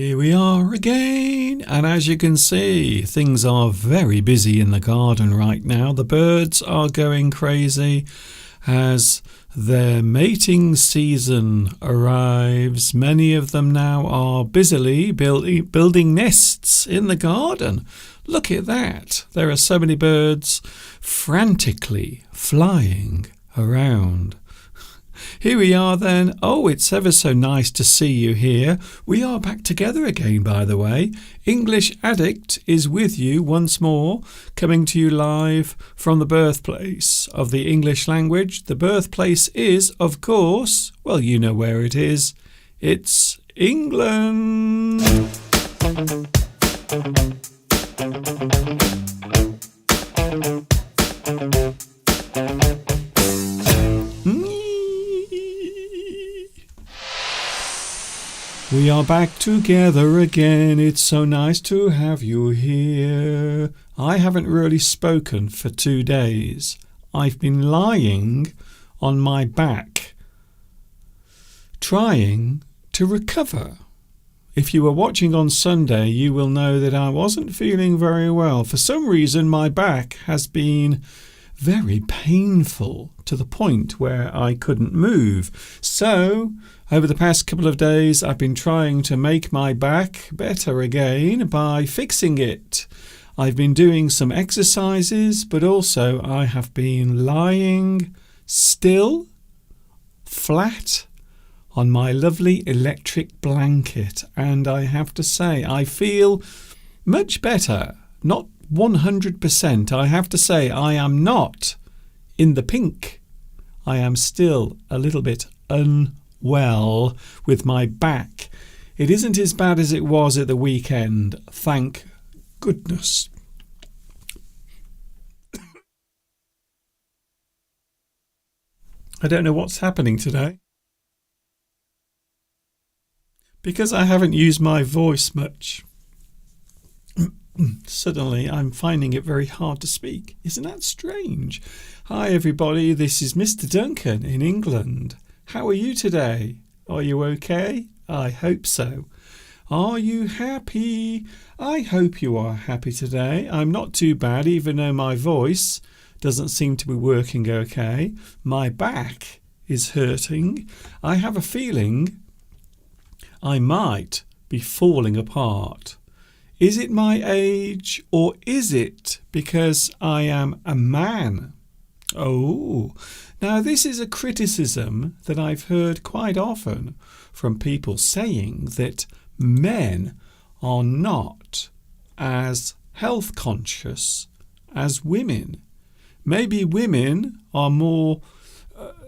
Here we are again, and as you can see, things are very busy in the garden right now. The birds are going crazy as their mating season arrives. Many of them now are busily building nests in the garden. Look at that. There are so many birds frantically flying around. Here we are then. Oh, it's ever so nice to see you here. We are back together again, by the way. English Addict is with you once more, coming to you live from the birthplace of the English language. The birthplace is, of course, well, you know where it is. It's England. We are back together again. It's so nice to have you here. I haven't really spoken for 2 days. I've been lying on my back, trying to recover. If you were watching on Sunday, you will know that I wasn't feeling very well. For some reason, my back has been very painful to the point where I couldn't move. So, over the past couple of days, I've been trying to make my back better again by fixing it. I've been doing some exercises, but also I have been lying still, flat, on my lovely electric blanket. And I have to say, I feel much better. Not 100%. I have to say, I am not in the pink. I am still a little bit unwell with my back. It isn't as bad as it was at the weekend, thank goodness. I don't know what's happening today. Because I haven't used my voice much, suddenly I'm finding it very hard to speak. Isn't that strange? Hi everybody, this is Mr. Duncan in England. How are you today? Are you okay? I hope so. Are you happy? I hope you are happy today. I'm not too bad, even though my voice doesn't seem to be working okay. My back is hurting. I have a feeling I might be falling apart. Is it my age, or is it because I am a man? Oh, now this is a criticism that I've heard quite often from people saying that men are not as health conscious as women. Maybe women are more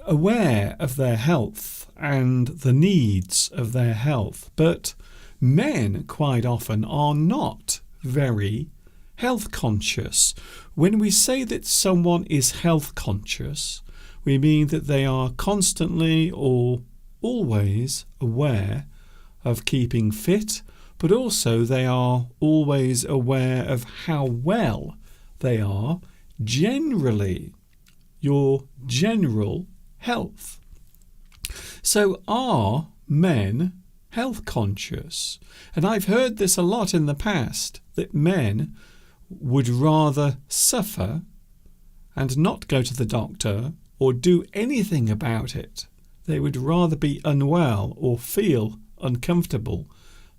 aware of their health and the needs of their health, but men quite often are not very health conscious. When we say that someone is health conscious, we mean that they are constantly or always aware of keeping fit, but also they are always aware of how well they are generally, your general health. So are men health conscious? And I've heard this a lot in the past, that men would rather suffer and not go to the doctor or do anything about it. They would rather be unwell or feel uncomfortable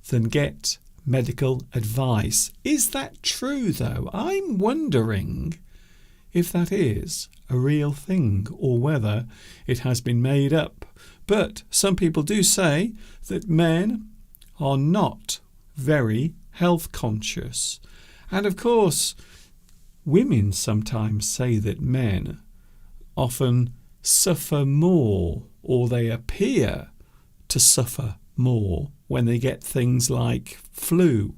than get medical advice. Is that true though? I'm wondering if that is a real thing or whether it has been made up. But some people do say that men are not very health conscious. And of course, women sometimes say that men often suffer more, or they appear to suffer more when they get things like flu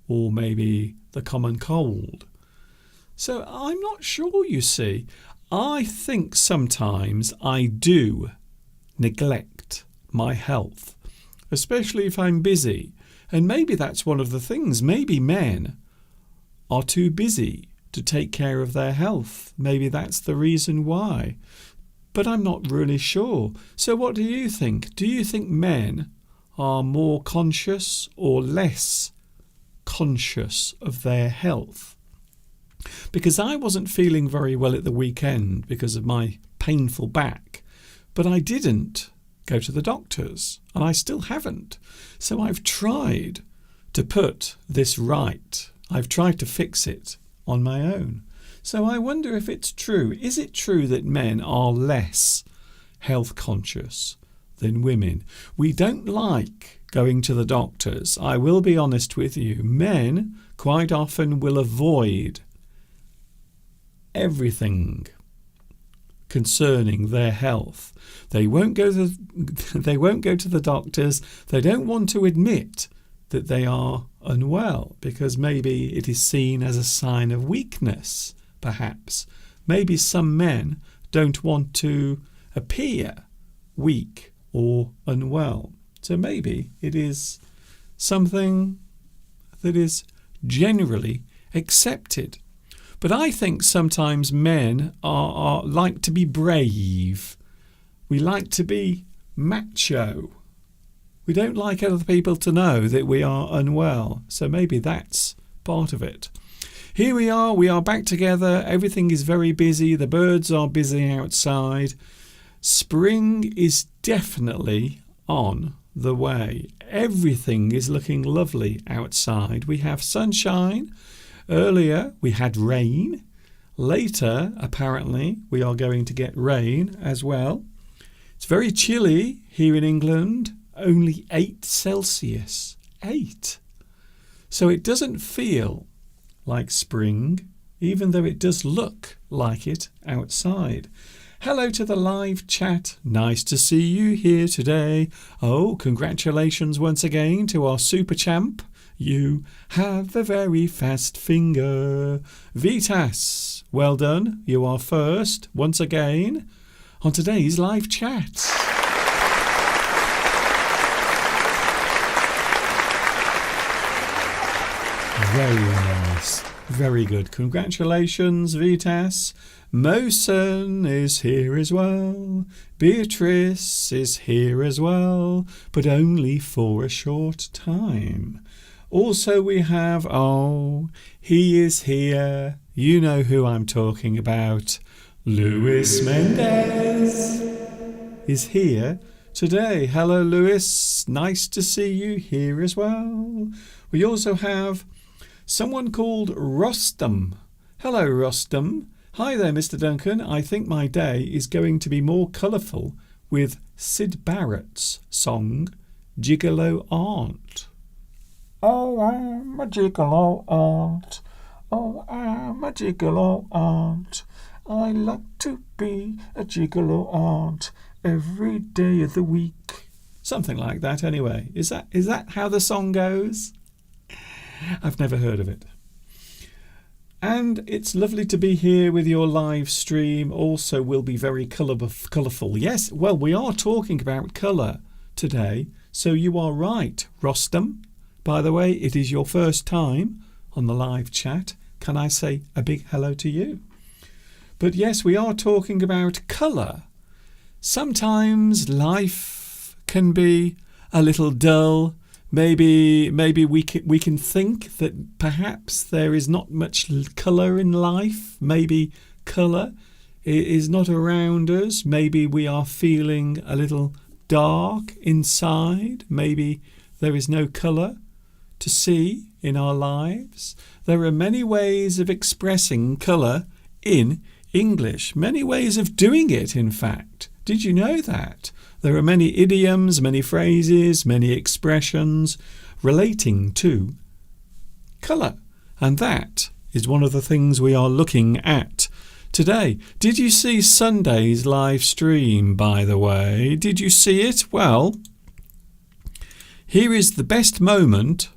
or maybe the common cold. So I'm not sure, you see. I think sometimes I do neglect my health, especially if I'm busy. And maybe that's one of the things. Maybe men are too busy to take care of their health. Maybe that's the reason why. But I'm not really sure. So what do you think? Do you think men are more conscious or less conscious of their health. Because I wasn't feeling very well at the weekend because of my painful back, but I didn't go to the doctors, and I still haven't. So I've tried to put this right. I've tried to fix it on my own. So I wonder if it's true. Is it true that men are less health conscious than women? We don't like going to the doctors. I will be honest with you. Men quite often will avoid everything concerning their health. They won't go to the doctors. They don't want to admit that they are unwell because maybe it is seen as a sign of weakness, perhaps. Maybe some men don't want to appear weak or unwell. So maybe it is something that is generally accepted. But I think sometimes men are like to be brave. We like to be macho. We don't like other people to know that we are unwell. So maybe that's part of it. Here we are back together. Everything is very busy. The birds are busy outside. Spring is definitely on the way. Everything is looking lovely outside. We have sunshine. Earlier we had rain. Later, apparently, we are going to get rain as well. It's very chilly here in England. Only 8 Celsius. 8. So it doesn't feel like spring, even though it does look like it outside. Hello to the live chat. Nice to see you here today. Oh, congratulations once again to our super champ. You have a very fast finger. Vitas, well done. You are first once again on today's live chat. Very nice. Very good. Congratulations, Vitas. Mosen is here as well. Beatrice is here as well, but only for a short time. Also we have, he is here. You know who I'm talking about. Luis Mendez is here today. Hello, Luis. Nice to see you here as well. We also have someone called Rostam. Hello, Rostam. Hi there, Mr. Duncan. I think my day is going to be more colourful with Syd Barrett's song, Gigolo Aunt. Oh, I'm a gigolo aunt. Oh, I'm a gigolo aunt. I like to be a gigolo aunt every day of the week. Something like that anyway. Is that how the song goes? I've never heard of it. And it's lovely to be here with your live stream. Also will be very colourful. Yes, well, we are talking about colour today. So you are right, Rostam. By the way, it is your first time on the live chat. Can I say a big hello to you? But yes, we are talking about colour. Sometimes life can be a little dull. Maybe we can think that perhaps there is not much colour in life. Maybe colour is not around us. Maybe we are feeling a little dark inside. Maybe there is no colour to see in our lives. There are many ways of expressing colour in English. Many ways of doing it, in fact. Did you know that? There are many idioms, many phrases, many expressions relating to colour. And that is one of the things we are looking at today. Did you see Sunday's live stream, by the way? Did you see it? Well, here is the best moment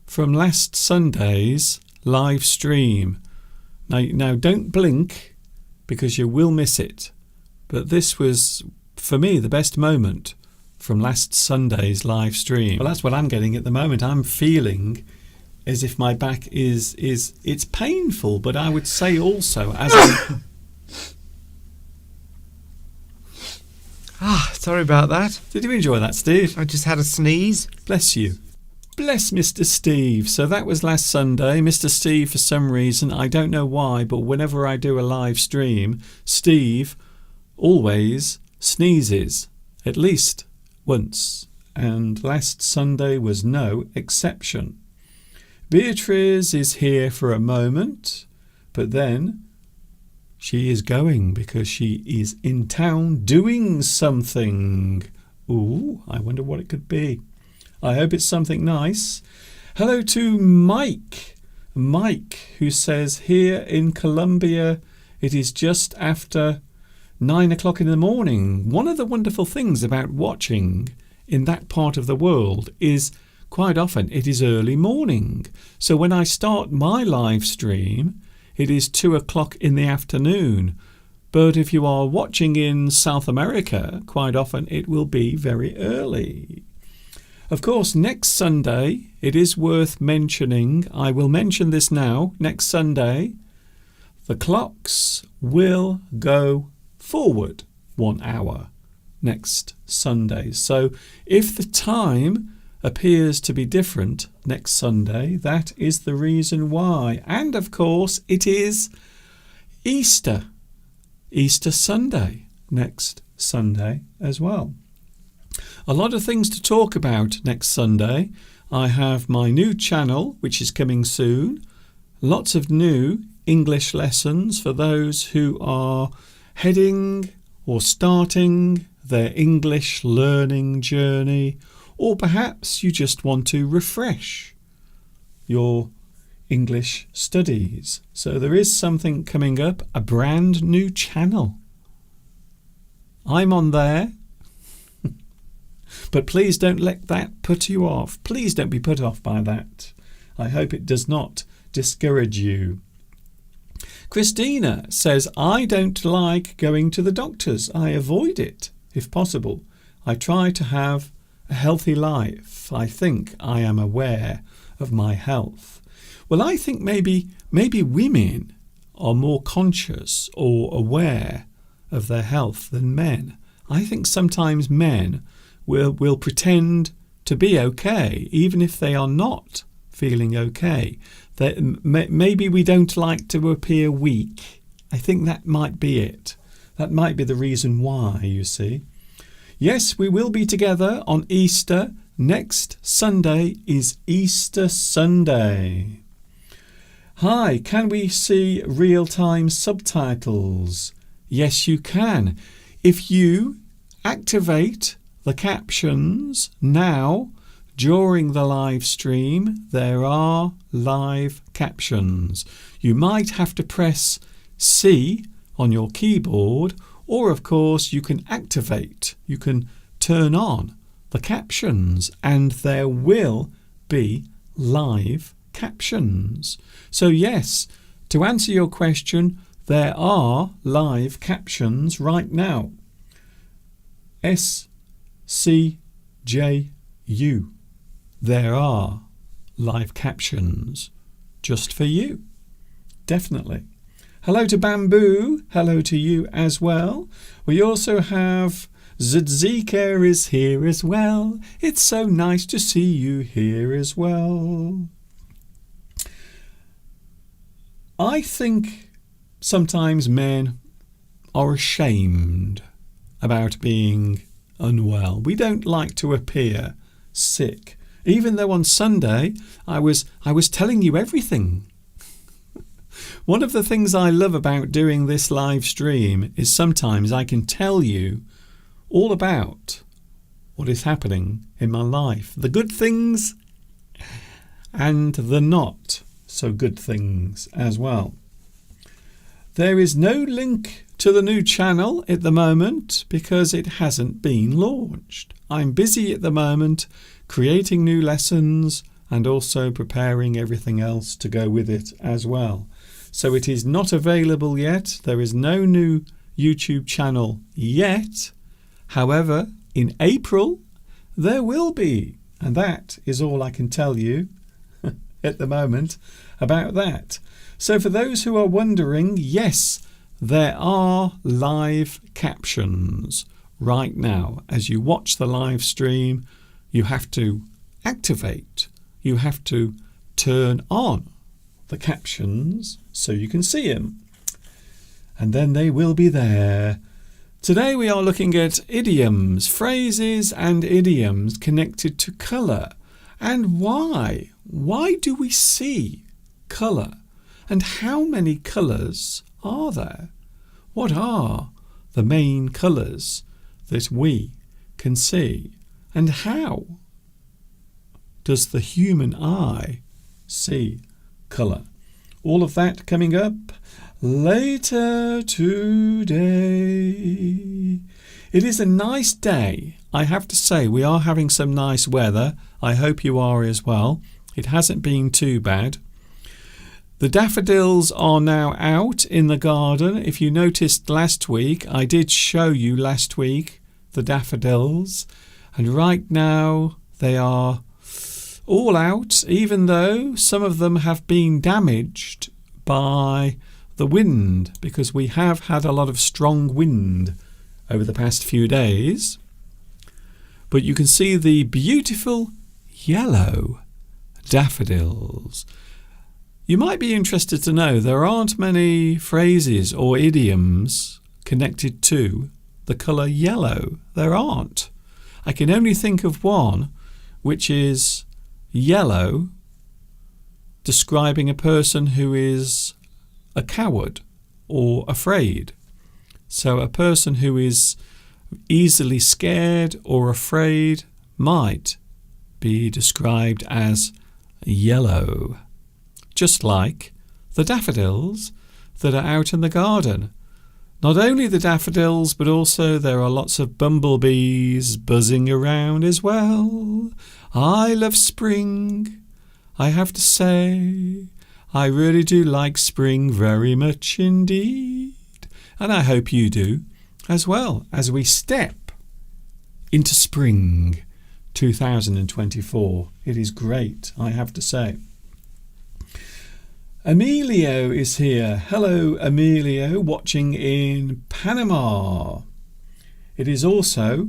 from last Sunday's live stream. Now don't blink because you will miss it. But this was, for me, the best moment from last Sunday's live stream. Well, that's what I'm getting at the moment. I'm feeling as if my back it's painful, but I would say also as Sorry about that. Did you enjoy that, Steve? I just had a sneeze. Bless you. Bless Mr. Steve. So that was last Sunday. Mr. Steve, for some reason, I don't know why, but whenever I do a live stream, Steve always sneezes, at least once. And last Sunday was no exception. Beatrice is here for a moment, but then she is going because she is in town doing something. Ooh, I wonder what it could be. I hope it's something nice. Hello to Mike. Mike, who says here in Colombia it is just after 9 o'clock in the morning. One of the wonderful things about watching in that part of the world is quite often it is early morning. So when I start my live stream, it is 2 o'clock in the afternoon. But if you are watching in South America, quite often it will be very early. Of course, next Sunday, it is worth mentioning, I will mention this now, next Sunday, the clocks will go forward 1 hour next Sunday. So if the time appears to be different next Sunday, that is the reason why. And of course, it is Easter Sunday, next Sunday as well. A lot of things to talk about next Sunday. I have my new channel, which is coming soon. Lots of new English lessons for those who are heading or starting their English learning journey, or perhaps you just want to refresh your English studies. So there is something coming up, a brand new channel. I'm on there. But please don't let that put you off. Please don't be put off by that. I hope it does not discourage you. Christina says, I don't like going to the doctors. I avoid it if possible. I try to have a healthy life. I think I am aware of my health. Well, I think maybe women are more conscious or aware of their health than men. I think sometimes men will pretend to be okay, even if they are not feeling okay. Maybe we don't like to appear weak. I think that might be it. That might be the reason why, you see. Yes, we will be together on Easter. Next Sunday is Easter Sunday. Hi, can we see real-time subtitles? Yes, you can. If you activate the captions now during the live stream, there are live captions. You might have to press C on your keyboard, or of course you can activate, you can turn on the captions, and there will be live captions. So yes, to answer your question, there are live captions right now. SCJU. There are live captions just for you. Definitely. Hello to Bamboo. Hello to you as well. We also have Zadzika is here as well. It's so nice to see you here as well. I think sometimes men are ashamed about being unwell. We don't like to appear sick. Even though on Sunday I was telling you everything. One of the things I love about doing this live stream is sometimes I can tell you all about what is happening in my life. The good things and the not so good things as well. There is no link to the new channel at the moment because it hasn't been launched. I'm busy at the moment creating new lessons and also preparing everything else to go with it as well. So it is not available yet. There is no new YouTube channel yet. However, in April there will be, and that is all I can tell you at the moment about that. So for those who are wondering, yes, there are live captions right now. As you watch the live stream, you have to activate, you have to turn on the captions so you can see them. And then they will be there. Today we are looking at idioms, phrases and idioms connected to colour. And why? Why do we see colour? And how many colours are there? What are the main colours that we can see? And how does the human eye see colour? All of that coming up later today. It is a nice day. I have to say, we are having some nice weather. I hope you are as well. It hasn't been too bad. The daffodils are now out in the garden. If you noticed last week, I did show you last week the daffodils. And right now they are all out, even though some of them have been damaged by the wind, because we have had a lot of strong wind over the past few days. But you can see the beautiful yellow daffodils. You might be interested to know there aren't many phrases or idioms connected to the colour yellow. There aren't. I can only think of one, which is yellow, describing a person who is a coward or afraid. So a person who is easily scared or afraid might be described as yellow. Just like the daffodils that are out in the garden. Not only the daffodils, but also there are lots of bumblebees buzzing around as well. I love spring, I have to say. I really do like spring very much indeed. And I hope you do as well, as we step into spring 2024. It is great, I have to say. Emilio is here. Hello, Emilio, watching in Panama. It is also,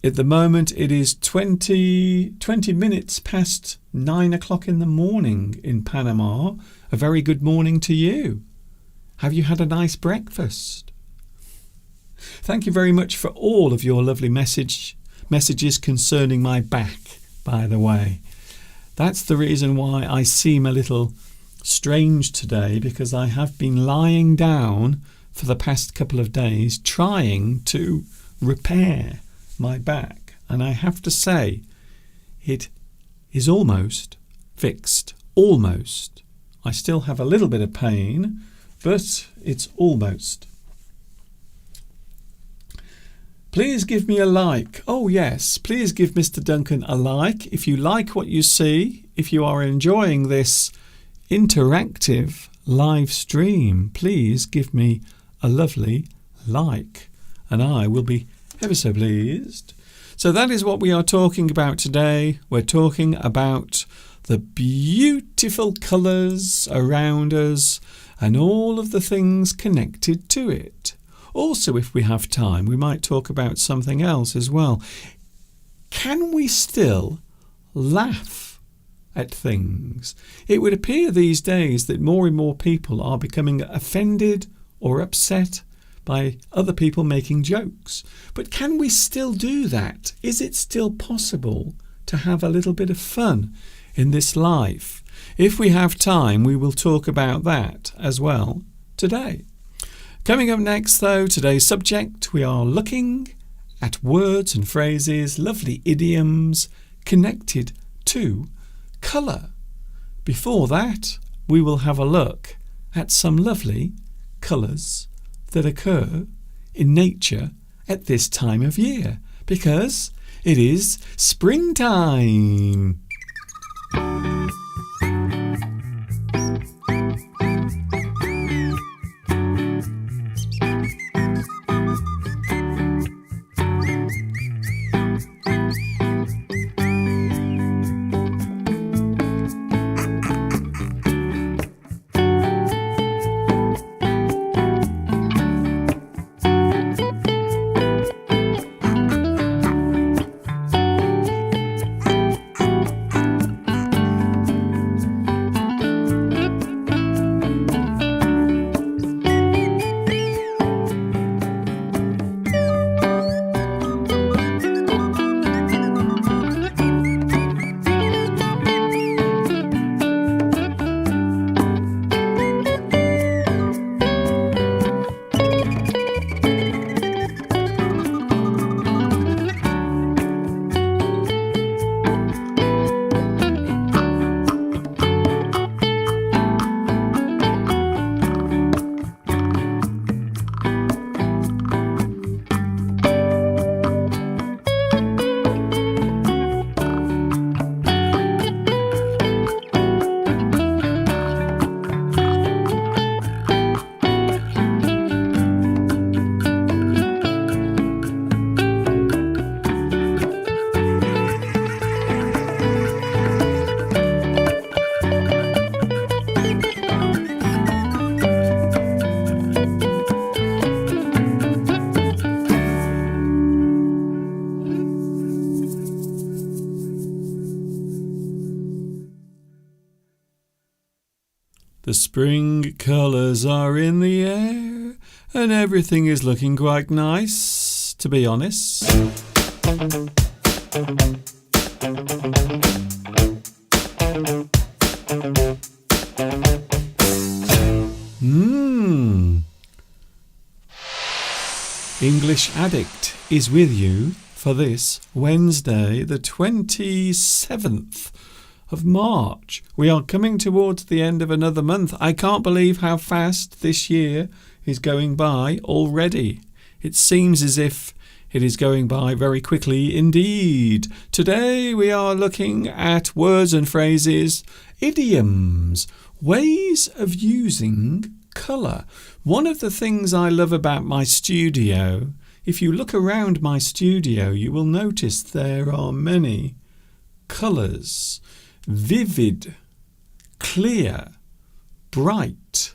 at the moment, it is 20 minutes past 9 o'clock in the morning in Panama. A very good morning to you. Have you had a nice breakfast? Thank you very much for all of your lovely messages concerning my back, by the way. That's the reason why I seem a little strange today, because I have been lying down for the past couple of days trying to repair my back. And I have to say, it is almost fixed. Almost. I still have a little bit of pain, but it's almost. Please give me a like. Oh yes, please give Mr. Duncan a like. If you like what you see, if you are enjoying this interactive live stream, please give me a lovely like, and I will be ever so pleased. So that is what we are talking about today. We're talking about the beautiful colours around us and all of the things connected to it. Also, if we have time, we might talk about something else as well. Can we still laugh at things? It would appear these days that more and more people are becoming offended or upset by other people making jokes. But can we still do that? Is it still possible to have a little bit of fun in this life? If we have time, we will talk about that as well today. Coming up next, though, today's subject, we are looking at words and phrases, lovely idioms connected to colour. Before that, we will have a look at some lovely colours that occur in nature at this time of year, because it is springtime. The spring colours are in the air, and everything is looking quite nice, to be honest. English Addict is with you for this Wednesday, the 27th of March. We are coming towards the end of another month. I can't believe how fast this year is going by already. It seems as if it is going by very quickly indeed. Today we are looking at words and phrases, idioms, ways of using colour. One of the things I love about my studio, if you look around my studio, you will notice there are many colours. Vivid, clear, bright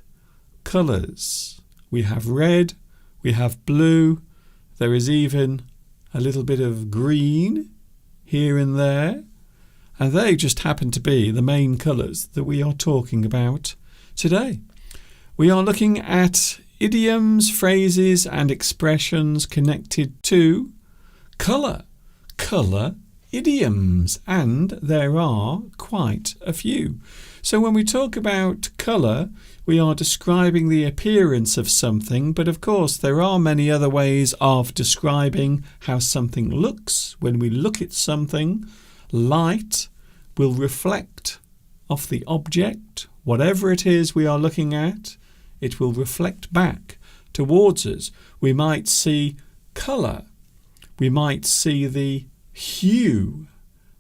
colours. We have red, we have blue, there is even a little bit of green here and there, and they just happen to be the main colours that we are talking about today. We are looking at idioms, phrases and expressions connected to colour. Colour idioms, and there are quite a few. So when we talk about colour, we are describing the appearance of something, but of course there are many other ways of describing how something looks. When we look at something, light will reflect off the object, whatever it is we are looking at. It will reflect back towards us. We might see colour. We might see the hue.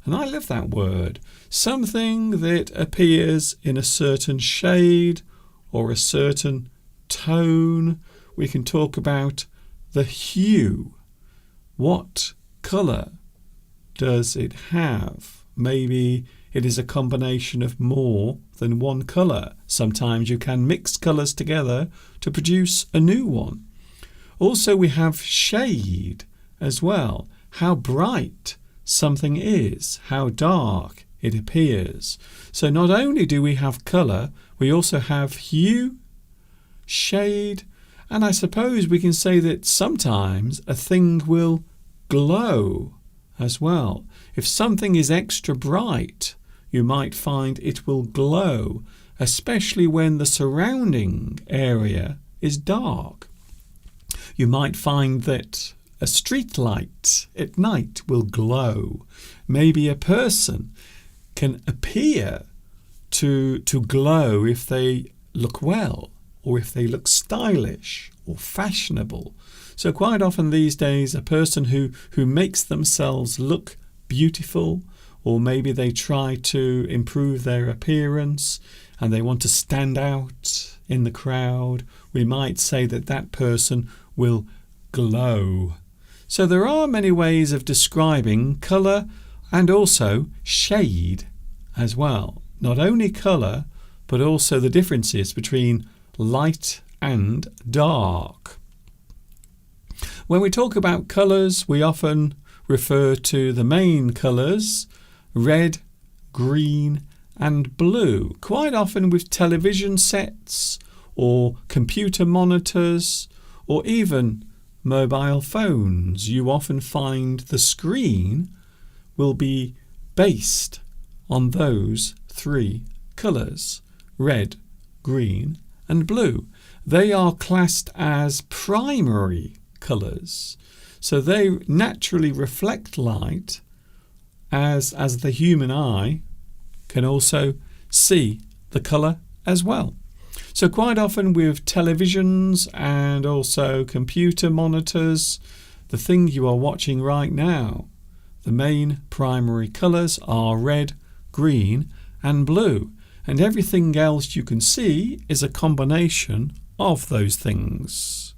And I love that word. Something that appears in a certain shade or a certain tone. We can talk about the hue. What colour does it have? Maybe it is a combination of more than one colour. Sometimes you can mix colours together to produce a new one. Also we have shade as well. How bright something is, how dark it appears. So not only do we have colour, we also have hue, shade, and I suppose we can say that sometimes a thing will glow as well. If something is extra bright, you might find it will glow, especially when the surrounding area is dark. You might find that a street light at night will glow. Maybe a person can appear to glow if they look well, or if they look stylish or fashionable. So quite often these days, a person who makes themselves look beautiful, or maybe they try to improve their appearance and they want to stand out in the crowd, we might say that that person will glow. So there are many ways of describing colour and also shade as well. Not only colour, but also the differences between light and dark. When we talk about colours, we often refer to the main colours, red, green and blue. Quite often with television sets or computer monitors or even mobile phones, you often find the screen will be based on those three colours, red, green and blue. They are classed as primary colours, so they naturally reflect light as the human eye can also see the colour as well. So quite often with televisions and also computer monitors, the thing you are watching right now, the main primary colours are red, green and blue, and everything else you can see is a combination of those things.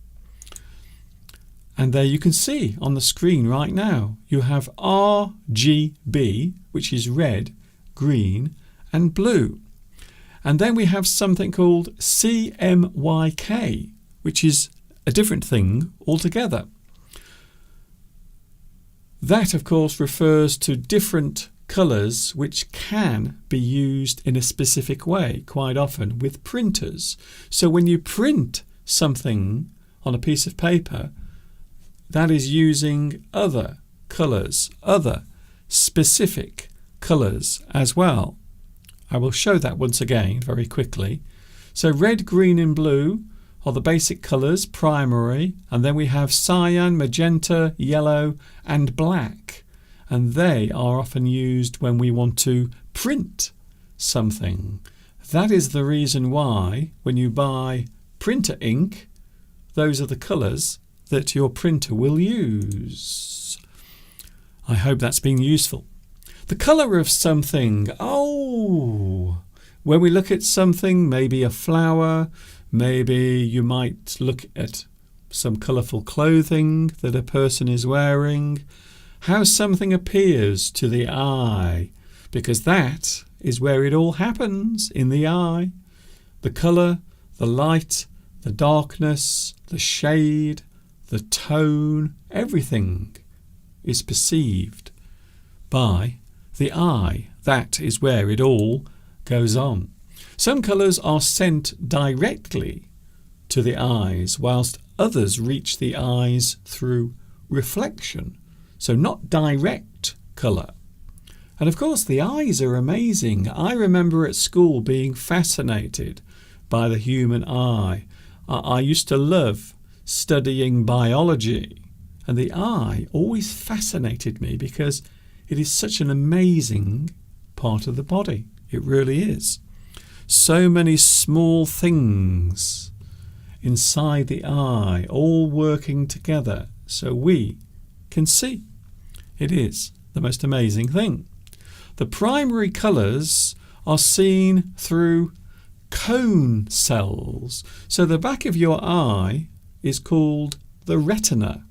And there you can see on the screen right now, you have RGB, which is red, green and blue. And then we have something called CMYK, which is a different thing altogether. That, of course, refers to different colours which can be used in a specific way, quite often with printers. So when you print something on a piece of paper, that is using other colours, other specific colours as well. I will show that once again very quickly. So red, green and blue are the basic colours, primary, and then we have cyan, magenta, yellow and black. And they are often used when we want to print something. That is the reason why when you buy printer ink, those are the colours that your printer will use. I hope that's been useful. The colour of something. When we look at something, maybe a flower, maybe you might look at some colourful clothing that a person is wearing, how something appears to the eye, because that is where it all happens, in the eye. The colour, the light, the darkness, the shade, the tone, everything is perceived by the eye. That is where it all goes on. Some colours are sent directly to the eyes, whilst others reach the eyes through reflection. So not direct colour. And of course the eyes are amazing. I remember at school being fascinated by the human eye. I used to love studying biology, and the eye always fascinated me because it is such an amazing part of the body. It really is. So many small things inside the eye, all working together so we can see. It is the most amazing thing. The primary colours are seen through cone cells. So the back of your eye is called the retina.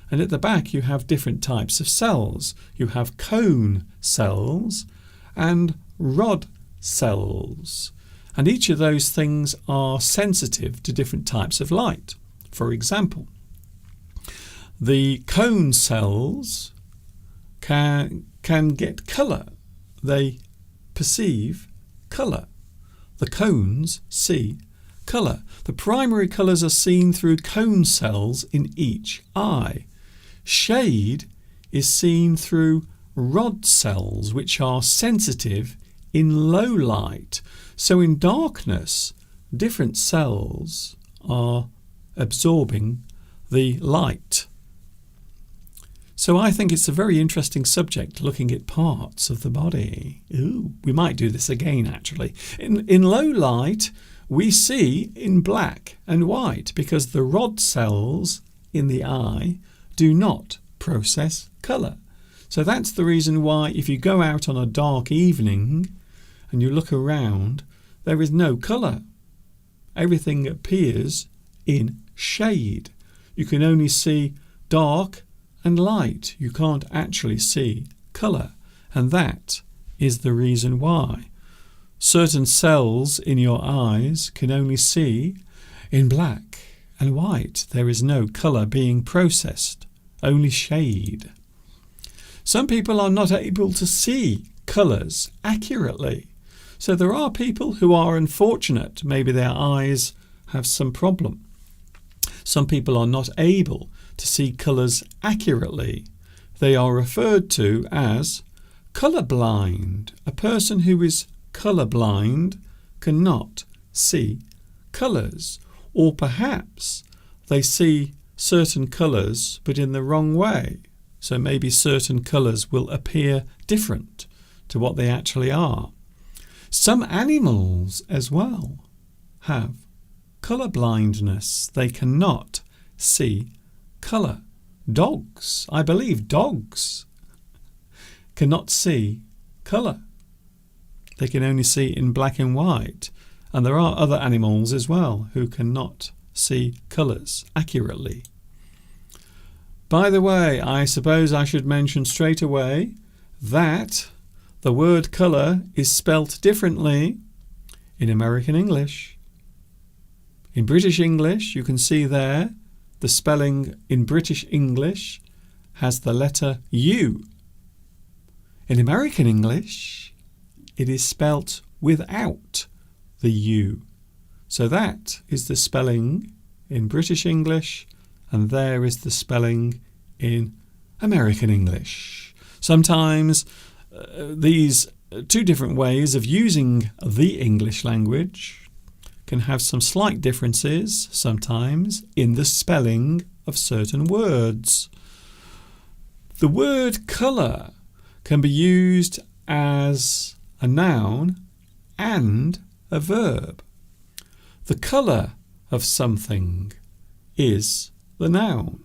And at the back you have different types of cells. You have cone cells and rod cells. And each of those things are sensitive to different types of light. For example, the cone cells can get colour. They perceive colour. The cones see colour. The primary colours are seen through cone cells in each eye. Shade is seen through rod cells, which are sensitive in low light. So in darkness, different cells are absorbing the light. So I think it's a very interesting subject, looking at parts of the body. We might do this again, actually. In low light, we see in black and white because the rod cells in the eye do not process colour. So that's the reason why if you go out on a dark evening and you look around, there is no colour. Everything appears in shade. You can only see dark and light. You can't actually see colour. And that is the reason why. Certain cells in your eyes can only see in black and white. There is no colour being processed, only shade. Some people are not able to see colours accurately. So there are people who are unfortunate. Maybe their eyes have some problem. Some people are not able to see colours accurately. They are referred to as colourblind. A person who is colourblind cannot see colours. Or perhaps they see certain colours but in the wrong way. So maybe certain colours will appear different to what they actually are. Some animals as well have colour blindness. They cannot see colour. Dogs, I believe dogs cannot see colour. They can only see in black and white. And there are other animals as well who cannot see colours accurately. By the way, I suppose I should mention straight away that the word colour is spelt differently in American English. In British English, you can see there the spelling in British English has the letter U. In American English, it is spelt without the U. So that is the spelling in British English, and there is the spelling in American English. Sometimes these two different ways of using the English language can have some slight differences sometimes in the spelling of certain words. The word colour can be used as a noun and a verb. The colour of something is the noun.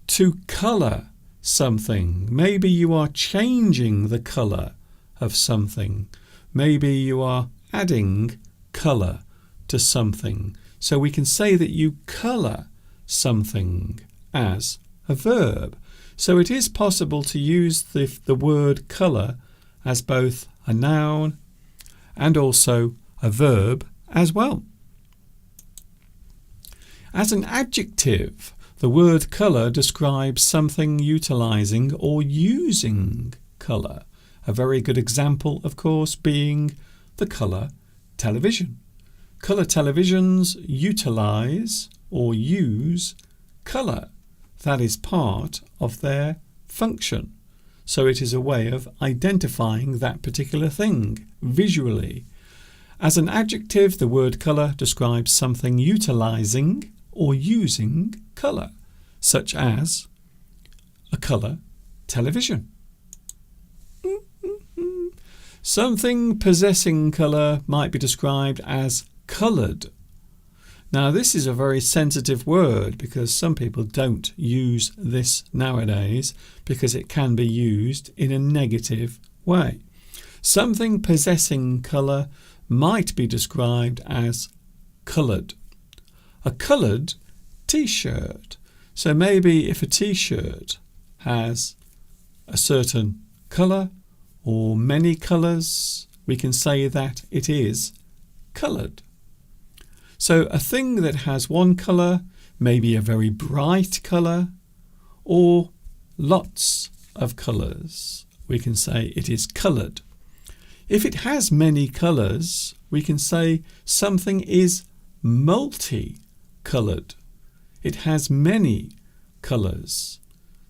To colour something, maybe you are changing the colour of something. Maybe you are adding colour to something. So we can say that you colour something as a verb. So it is possible to use the word colour as both a noun and also a verb as well. As an adjective, the word colour describes something utilising or using colour. A very good example, of course, being the colour television. Colour televisions utilise or use colour. That is part of their function. So it is a way of identifying that particular thing visually. As an adjective, the word colour describes something utilising or using colour, such as a colour television. Something possessing colour might be described as coloured. Now this is a very sensitive word because some people don't use this nowadays because it can be used in a negative way. Something possessing colour might be described as coloured. A coloured t-shirt. So maybe if a t-shirt has a certain colour or many colours, we can say that it is coloured. So a thing that has one colour, maybe a very bright colour, or lots of colours, we can say it is coloured. If it has many colours, we can say something is multi-coloured. It has many colours.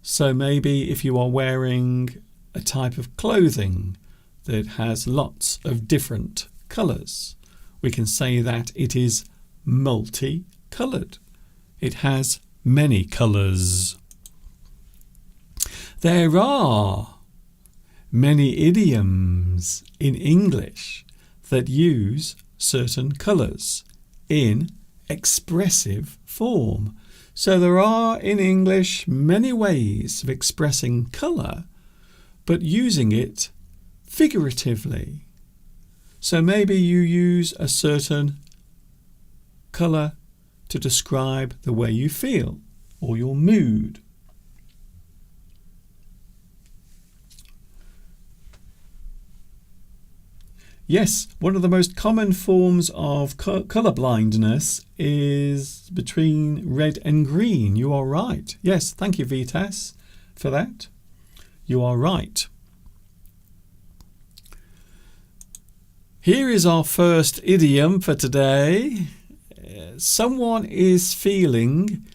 So maybe if you are wearing a type of clothing that has lots of different colours, we can say that it is multi-coloured. It has many colours. There are many idioms in English that use certain colours in expressive form. So there are in English many ways of expressing colour, but using it figuratively. So maybe you use a certain colour to describe the way you feel or your mood. Yes, one of the most common forms of colour blindness is between red and green. You are right. Yes, thank you, Vitas, for that. You are right. Here is our first idiom for today. Someone is feeling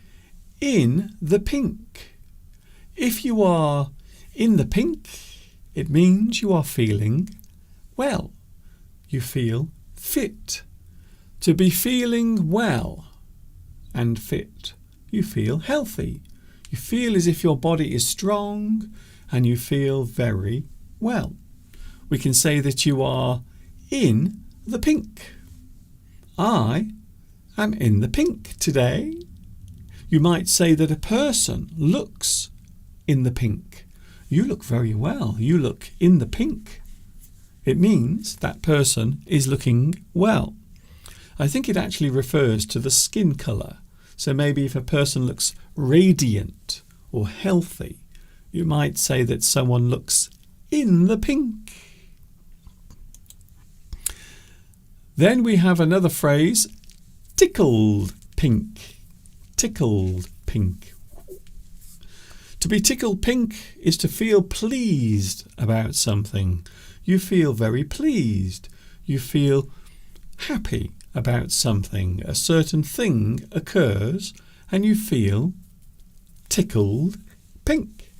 in the pink. If you are in the pink, it means you are feeling well. You feel fit. To be feeling well and fit, you feel healthy. You feel as if your body is strong and you feel very well. We can say that you are in the pink. I am in the pink today. You might say that a person looks in the pink. You look very well. You look in the pink. It means that person is looking well. I think it actually refers to the skin colour. So maybe if a person looks radiant or healthy, you might say that someone looks in the pink. Then we have another phrase, tickled pink. Tickled pink. To be tickled pink is to feel pleased about something. You feel very pleased. You feel happy about something. A certain thing occurs and you feel tickled pink.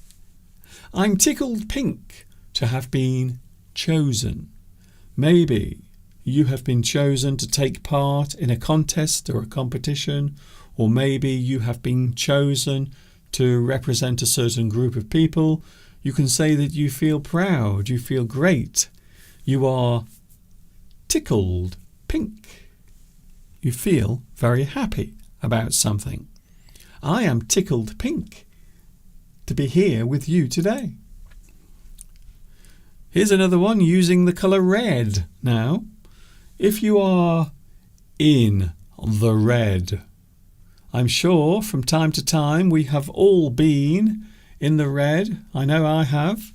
I'm tickled pink to have been chosen. Maybe you have been chosen to take part in a contest or a competition, or maybe you have been chosen to represent a certain group of people. You can say that you feel proud, you feel great. You are tickled pink. You feel very happy about something. I am tickled pink to be here with you today. Here's another one using the colour red now. If you are in the red, I'm sure from time to time we have all been in the red. I know I have.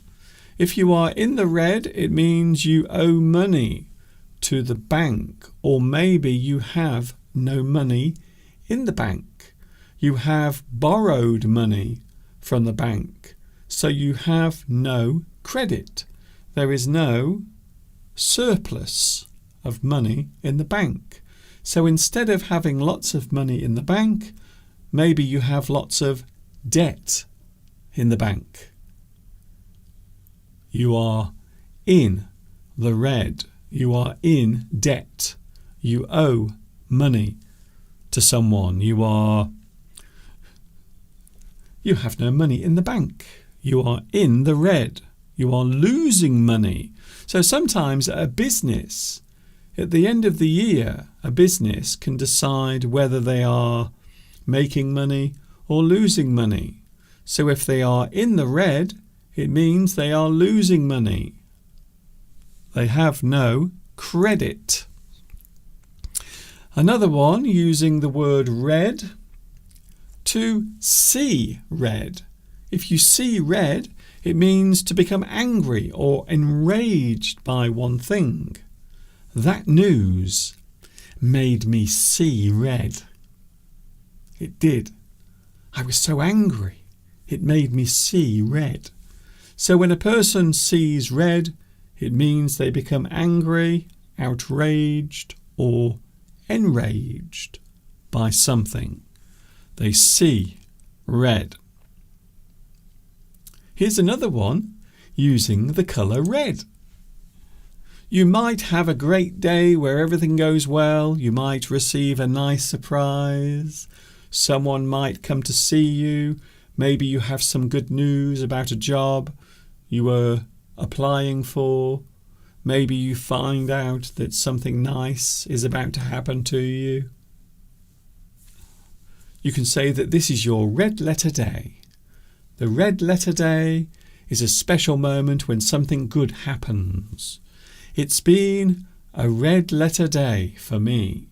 If you are in the red, it means you owe money to the bank, or maybe you have no money in the bank. You have borrowed money from the bank, so you have no credit. There is no surplus of money in the bank. So instead of having lots of money in the bank, maybe you have lots of debt in the bank. You are in the red. You are in debt. You owe money to someone. You have no money in the bank. You are in the red. You are losing money. So sometimes at a business, at the end of the year, a business can decide whether they are making money or losing money. So if they are in the red, it means they are losing money. They have no credit. Another one using the word red. To see red. If you see red, it means to become angry or enraged by one thing. That news made me see red. It did. I was so angry. It made me see red. So when a person sees red, it means they become angry, outraged, or enraged by something. They see red. Here's another one using the colour red. You might have a great day where everything goes well. You might receive a nice surprise. Someone might come to see you. Maybe you have some good news about a job you were applying for. Maybe you find out that something nice is about to happen to you. You can say that this is your red letter day. The red letter day is a special moment when something good happens. It's been a red letter day for me.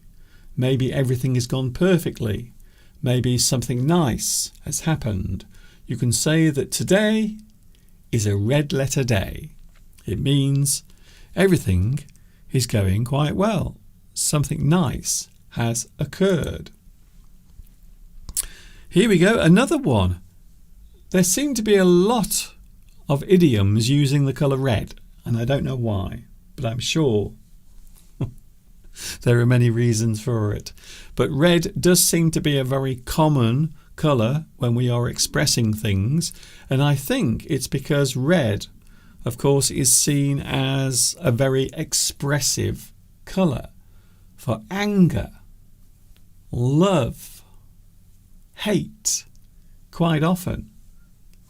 Maybe everything has gone perfectly. Maybe something nice has happened. You can say that today is a red letter day. It means everything is going quite well. Something nice has occurred. Here we go, another one. There seem to be a lot of idioms using the colour red, and I don't know why, but I'm sure there are many reasons for it. But red does seem to be a very common colour when we are expressing things, and I think it's because red, of course, is seen as a very expressive colour for anger, love, hate. Quite often,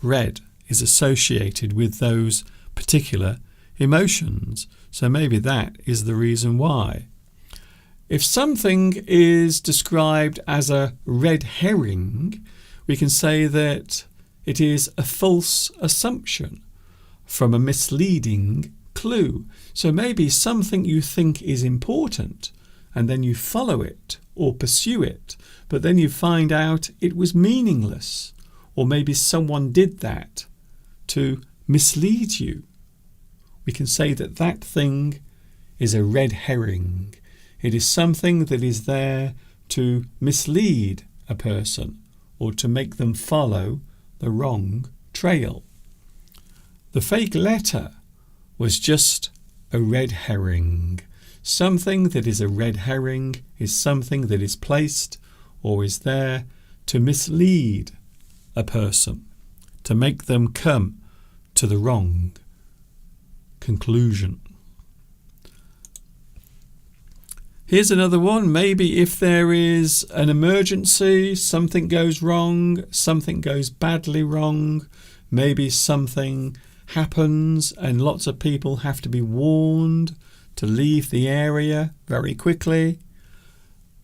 red is associated with those particular emotions. So maybe that is the reason why. If something is described as a red herring, we can say that it is a false assumption from a misleading clue. So maybe something you think is important and then you follow it or pursue it, but then you find out it was meaningless, or maybe someone did that to mislead you. We can say that that thing is a red herring. It is something that is there to mislead a person or to make them follow the wrong trail. The fake letter was just a red herring. Something that is a red herring is something that is placed or is there to mislead a person, to make them come to the wrong conclusion. Here's another one. Maybe if there is an emergency, something goes wrong, something goes badly wrong, maybe something happens and lots of people have to be warned to leave the area very quickly.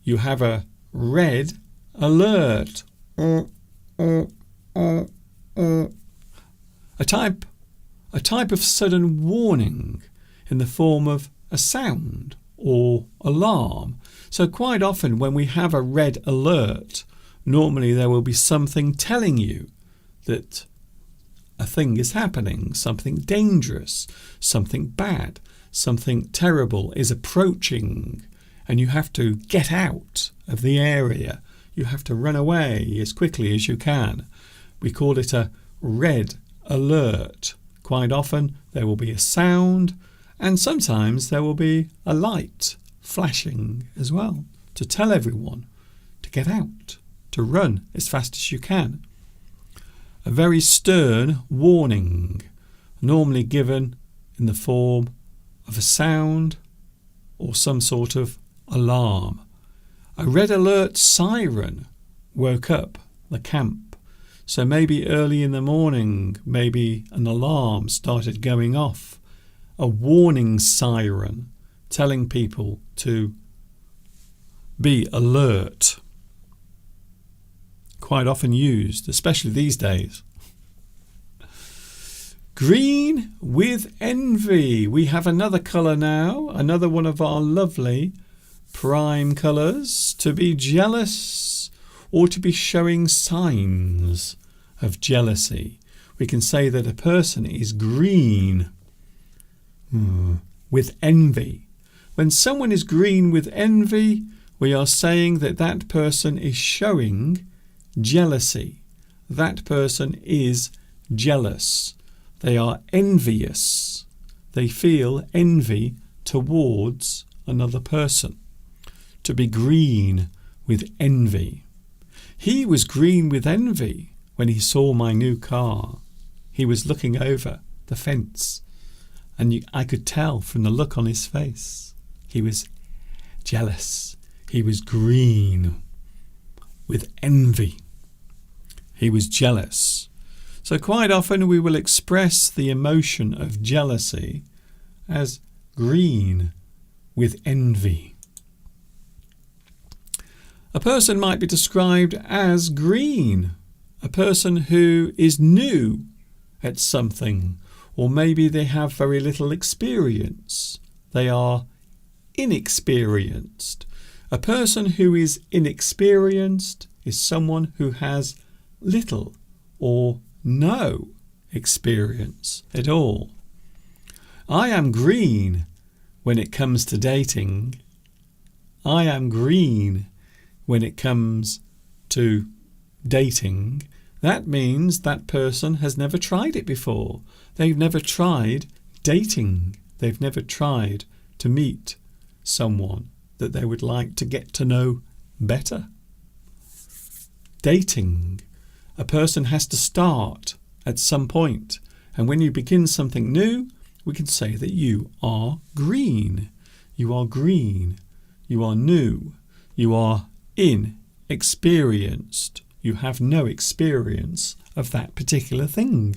You have a red alert. A type of sudden warning in the form of a sound or alarm. So quite often when we have a red alert, normally there will be something telling you that a thing is happening, something dangerous, something bad, something terrible is approaching, and you have to get out of the area. You have to run away as quickly as you can. We call it a red alert. Quite often there will be a sound, and sometimes there will be a light flashing as well to tell everyone to get out, to run as fast as you can. A very stern warning, normally given in the form of a sound or some sort of alarm. A red alert siren woke up the camp. So maybe early in the morning, maybe an alarm started going off. A warning siren telling people to be alert. Quite often used, especially these days. Green with envy. We have another colour now, another one of our lovely prime colours. To be jealous or to be showing signs of jealousy. We can say that a person is green with envy. When someone is green with envy, we are saying that that person is showing jealousy. That person is jealous. They are envious. They feel envy towards another person. To be green with envy. He was green with envy when he saw my new car. He was looking over the fence, and I could tell from the look on his face. He was jealous. He was green with envy. He was jealous. So quite often we will express the emotion of jealousy as green with envy. A person might be described as green, a person who is new at something, or maybe they have very little experience. They are inexperienced. A person who is inexperienced is someone who has little or no experience at all. I am green when it comes to dating. I am green when it comes to dating. That means that person has never tried it before. They've never tried dating. They've never tried to meet someone that they would like to get to know better. Dating. A person has to start at some point, and when you begin something new, we can say that you are green. You are green. You are new. You are inexperienced. You have no experience of that particular thing.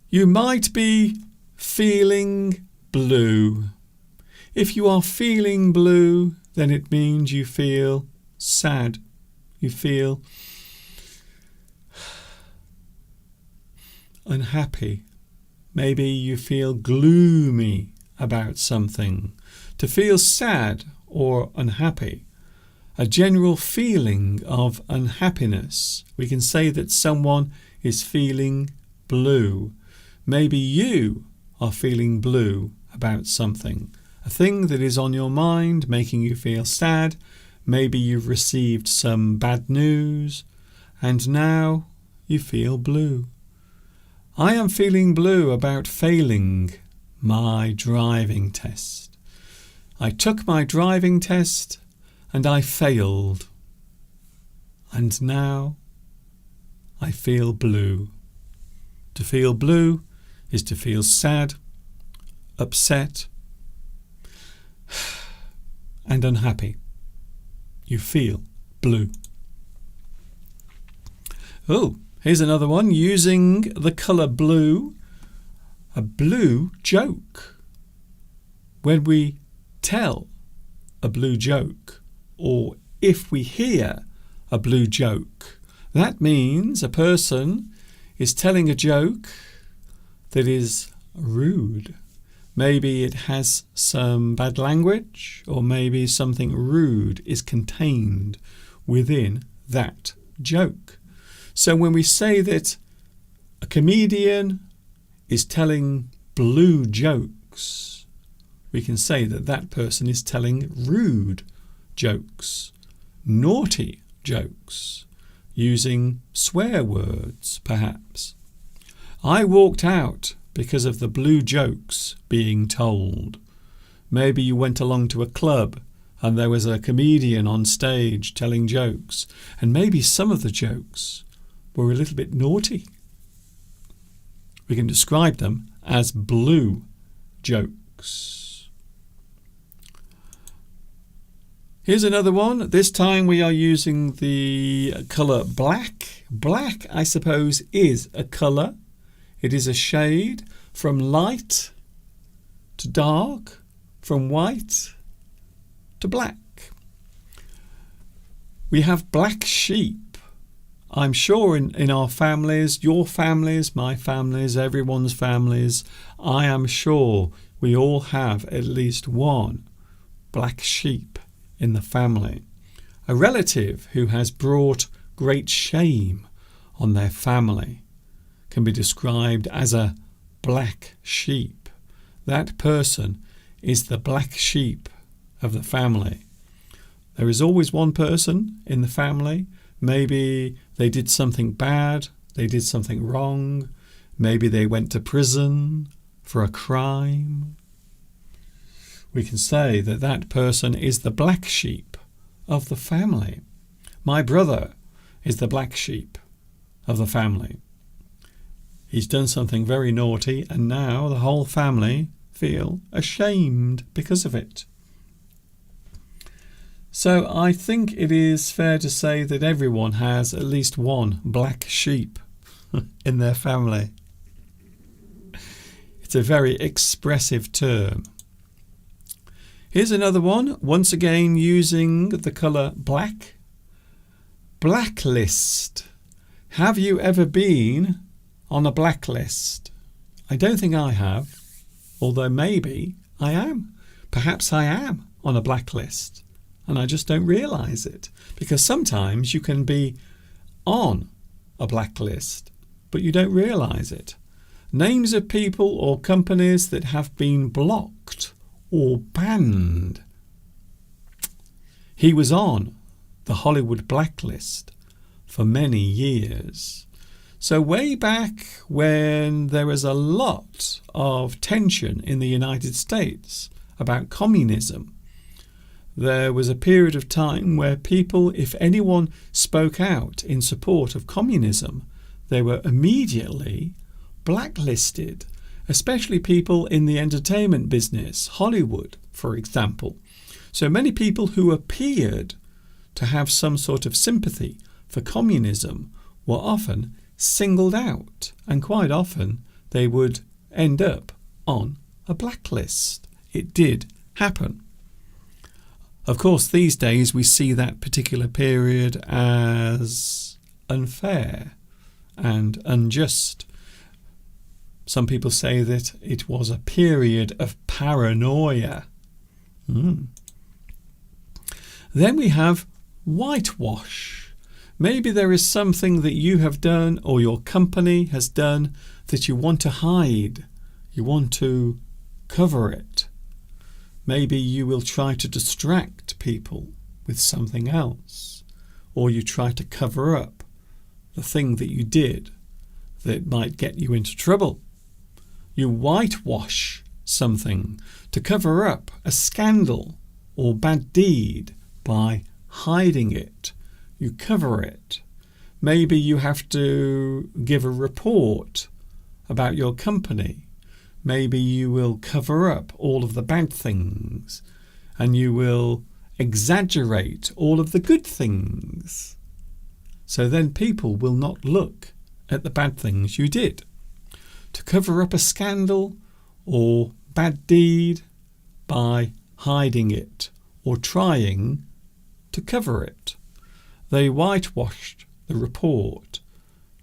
You might be feeling blue. If you are feeling blue, then it means you feel sad. You feel unhappy. Maybe you feel gloomy about something. To feel sad or unhappy, a general feeling of unhappiness. We can say that someone is feeling blue. Maybe you are feeling blue about something, a thing that is on your mind, making you feel sad. Maybe you've received some bad news and now you feel blue. I am feeling blue about failing my driving test. I took my driving test and I failed. And now I feel blue. To feel blue is to feel sad, upset, and unhappy. You feel blue. Oh, here's another one using the colour blue. A blue joke. When we tell a blue joke, or if we hear a blue joke, that means a person is telling a joke that is rude. Maybe it has some bad language, or maybe something rude is contained within that joke. So when we say that a comedian is telling blue jokes, we can say that that person is telling rude jokes, naughty jokes, using swear words perhaps. I walked out because of the blue jokes being told. Maybe you went along to a club and there was a comedian on stage telling jokes, and maybe some of the jokes were a little bit naughty. We can describe them as blue jokes. Here's another one. This time we are using the colour black. Black, I suppose, is a colour. It is a shade from light to dark, from white to black. We have black sheep. I'm sure in our families, your families, my families, everyone's families, I am sure we all have at least one black sheep in the family. A relative who has brought great shame on their family can be described as a black sheep. That person is the black sheep of the family. There is always one person in the family. Maybe they did something bad, they did something wrong, maybe they went to prison for a crime. We can say that that person is the black sheep of the family. My brother is the black sheep of the family. He's done something very naughty, and now the whole family feel ashamed because of it. So I think it is fair to say that everyone has at least one black sheep in their family. It's a very expressive term. Here's another one, once again using the colour black. Blacklist. Have you ever been on a blacklist? I don't think I have, although maybe I am. Perhaps I am on a blacklist and I just don't realise it, because sometimes you can be on a blacklist but you don't realise it. Names of people or companies that have been blocked or banned. He was on the Hollywood blacklist for many years. So way back when there was a lot of tension in the United States about communism, there was a period of time where people, if anyone spoke out in support of communism, they were immediately blacklisted, especially people in the entertainment business, Hollywood, for example. So many people who appeared to have some sort of sympathy for communism were often singled out, and quite often they would end up on a blacklist. It did happen. Of course, these days we see that particular period as unfair and unjust. Some people say that it was a period of paranoia. Then we have whitewash. Maybe there is something that you have done or your company has done that you want to hide. You want to cover it. Maybe you will try to distract people with something else, or you try to cover up the thing that you did that might get you into trouble. You whitewash something to cover up a scandal or bad deed by hiding it. You cover it. Maybe you have to give a report about your company. Maybe you will cover up all of the bad things and you will exaggerate all of the good things. So then people will not look at the bad things you did. To cover up a scandal or bad deed by hiding it or trying to cover it. They whitewashed the report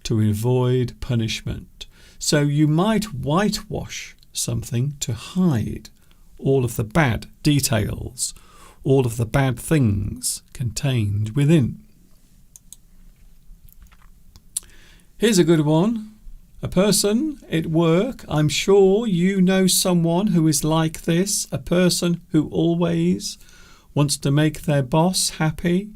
to avoid punishment. So you might whitewash something to hide all of the bad details, all of the bad things contained within. Here's a good one. A person at work. I'm sure you know someone who is like this. A person who always wants to make their boss happy.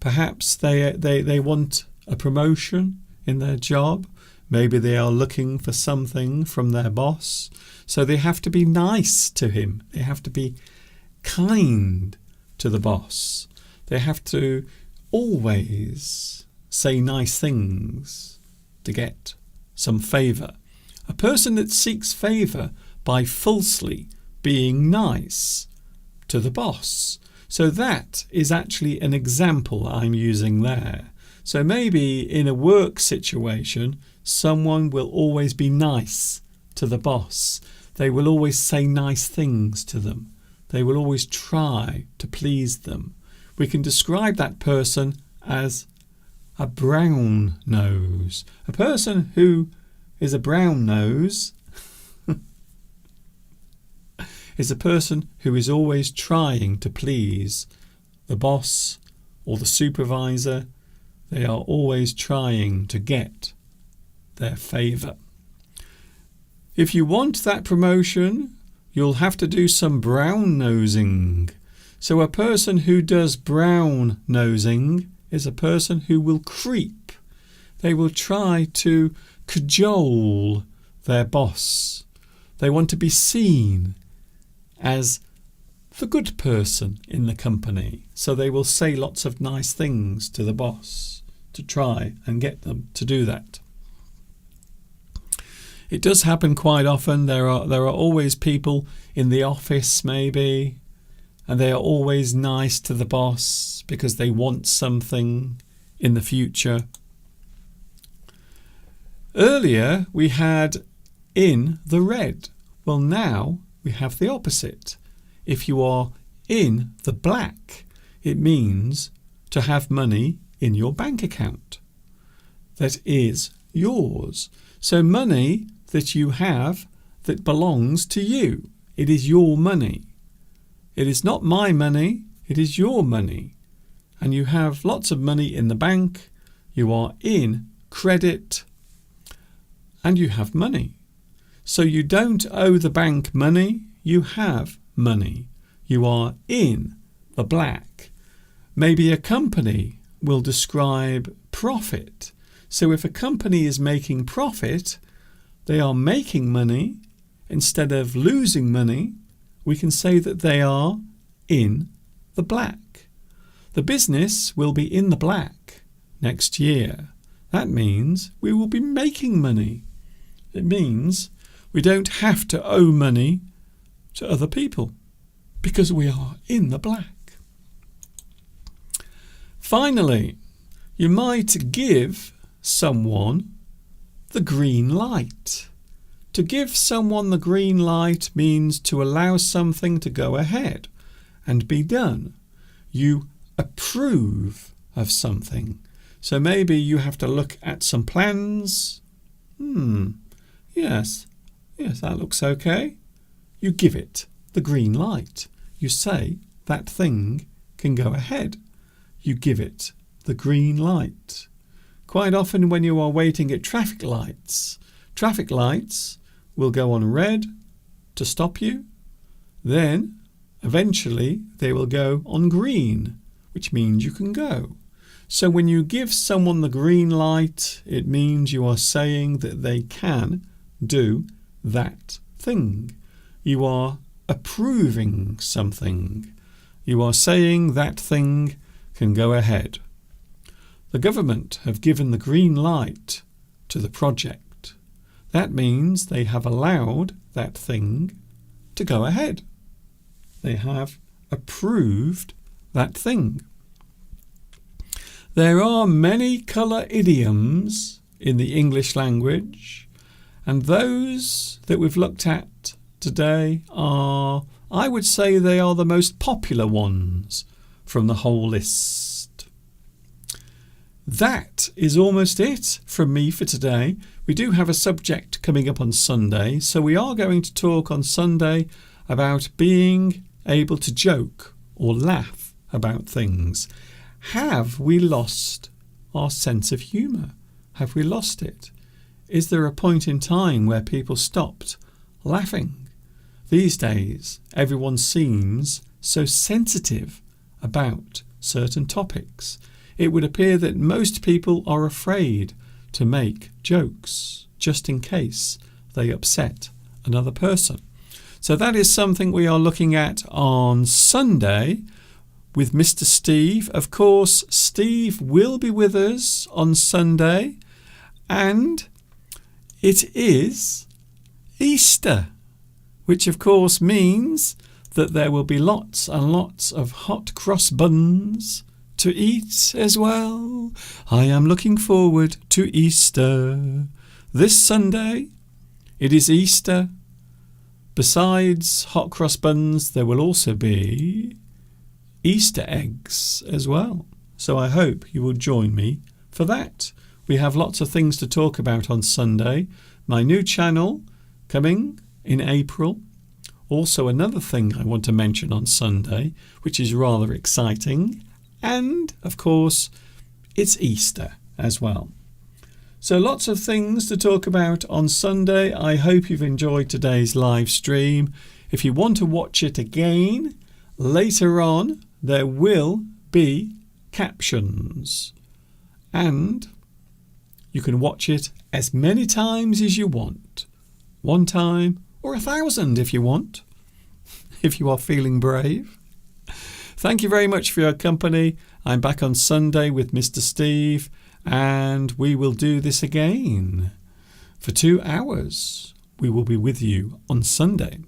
Perhaps they want a promotion in their job. Maybe they are looking for something from their boss. So they have to be nice to him. They have to be kind to the boss. They have to always say nice things to get some favour. A person that seeks favour by falsely being nice to the boss. So that is actually an example I'm using there. So maybe in a work situation, someone will always be nice to the boss. They will always say nice things to them. They will always try to please them. We can describe that person as a brown nose. A person who is a brown nose is a person who is always trying to please the boss or the supervisor. They are always trying to get their favour. If you want that promotion, you'll have to do some brown nosing. So a person who does brown nosing is a person who will creep. They will try to cajole their boss. They want to be seen as the good person in the company. So they will say lots of nice things to the boss to try and get them to do that. It does happen quite often. There are always people in the office maybe, and they are always nice to the boss because they want something in the future. Earlier we had in the red. Well, now we have the opposite. If you are in the black, it means to have money in your bank account that is yours. So money that you have that belongs to you. It is your money. It is not my money. It is your money. And you have lots of money in the bank. You are in credit and you have money. So you don't owe the bank money. You have money. You are in the black. Maybe a company will describe profit. So if a company is making profit, they are making money instead of losing money. We can say that they are in the black. The business will be in the black next year. That means we will be making money. It means we don't have to owe money to other people because we are in the black. Finally, you might give someone the green light. To give someone the green light means to allow something to go ahead and be done. You approve of something. So maybe you have to look at some plans. Yes, that looks okay. You give it the green light. You say that thing can go ahead. You give it the green light. Quite often when you are waiting at traffic lights will go on red to stop you. Then eventually they will go on green, which means you can go. So when you give someone the green light, it means you are saying that they can do that thing. You are approving something. You are saying that thing can go ahead. The government have given the green light to the project. That means they have allowed that thing to go ahead. They have approved that thing. There are many colour idioms in the English language, and those that we've looked at today are, I would say, they are the most popular ones from the whole list. That is almost it from me for today. We do have a subject coming up on Sunday, so we are going to talk on Sunday about being able to joke or laugh about things. Have we lost our sense of humour? Have we lost it? Is there a point in time where people stopped laughing? These days, everyone seems so sensitive about certain topics. It would appear that most people are afraid to make jokes just in case they upset another person. So that is something we are looking at on Sunday with Mr. Steve. Of course, Steve will be with us on Sunday, and it is Easter, which of course means that there will be lots and lots of hot cross buns to eat as well. I am looking forward to Easter. This Sunday, it is Easter. Besides hot cross buns, there will also be Easter eggs as well. So I hope you will join me for that. We have lots of things to talk about on Sunday. My new channel coming in April. Also another thing I want to mention on Sunday, which is rather exciting. And, of course, it's Easter as well. So lots of things to talk about on Sunday. I hope you've enjoyed today's live stream. If you want to watch it again, later on there will be captions. And you can watch it as many times as you want. 1 time or 1,000 if you want, if you are feeling brave. Thank you very much for your company. I'm back on Sunday with Mr. Steve, and we will do this again for 2 hours. We will be with you on Sunday.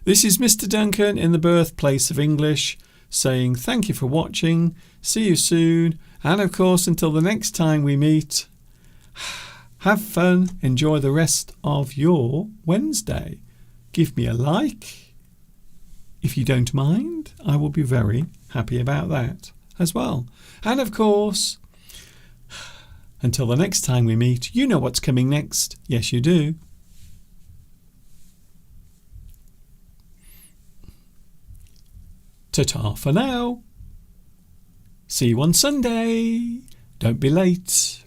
This is Mr. Duncan in the birthplace of English, saying thank you for watching. See you soon. And of course, until the next time we meet, have fun. Enjoy the rest of your Wednesday. Give me a like. If you don't mind, I will be very happy about that as well. And of course, until the next time we meet, you know what's coming next. Yes, you do. Ta-ta for now. See you on Sunday. Don't be late.